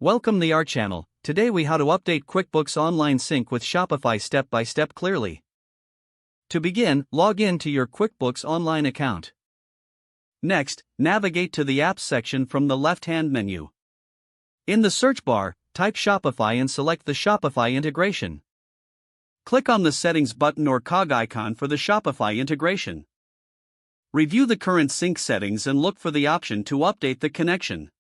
Welcome to our channel. Today we how to update QuickBooks Online Sync with Shopify step by step clearly. To begin, log in to your QuickBooks Online account. Next, navigate to the Apps section from the left-hand menu. In the search bar, type Shopify and select the Shopify integration. Click on the Settings button or cog icon for the Shopify integration. Review the current sync settings and look for the option to update the connection.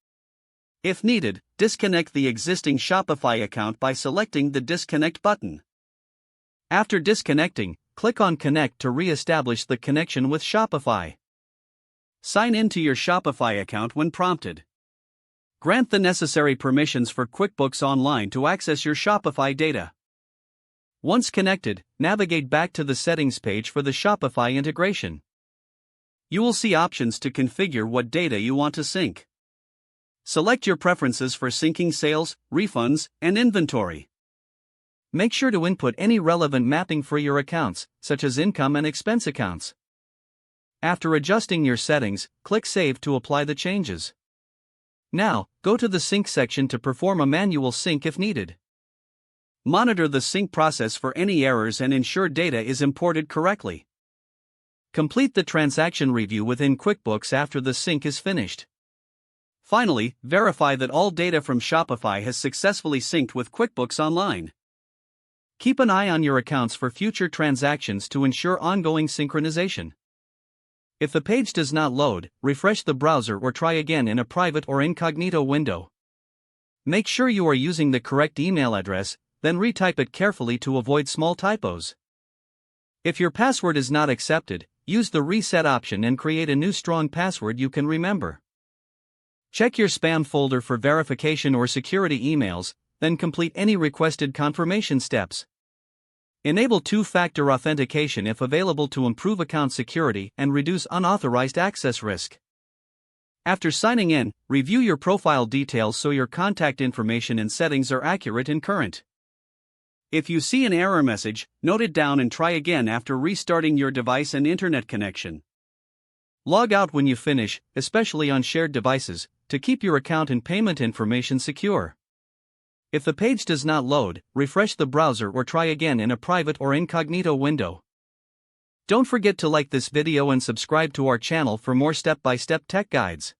If needed, disconnect the existing Shopify account by selecting the Disconnect button. After disconnecting, click on Connect to re-establish the connection with Shopify. Sign in to your Shopify account when prompted. Grant the necessary permissions for QuickBooks Online to access your Shopify data. Once connected, navigate back to the Settings page for the Shopify integration. You will see options to configure what data you want to sync. Select your preferences for syncing sales, refunds, and inventory. Make sure to input any relevant mapping for your accounts, such as income and expense accounts. After adjusting your settings, click Save to apply the changes. Now, go to the Sync section to perform a manual sync if needed. Monitor the sync process for any errors and ensure data is imported correctly. Complete the transaction review within QuickBooks after the sync is finished. Finally, verify that all data from Shopify has successfully synced with QuickBooks Online. Keep an eye on your accounts for future transactions to ensure ongoing synchronization. If the page does not load, refresh the browser or try again in a private or incognito window. Make sure you are using the correct email address, then retype it carefully to avoid small typos. If your password is not accepted, use the Reset option and create a new strong password you can remember. Check your spam folder for verification or security emails, then complete any requested confirmation steps. Enable two-factor authentication if available to improve account security and reduce unauthorized access risk. After signing in, review your profile details so your contact information and settings are accurate and current. If you see an error message, note it down and try again after restarting your device and internet connection. Log out when you finish, especially on shared devices, to keep your account and payment information secure. If the page does not load, refresh the browser or try again in a private or incognito window. Don't forget to like this video and subscribe to our channel for more step-by-step tech guides.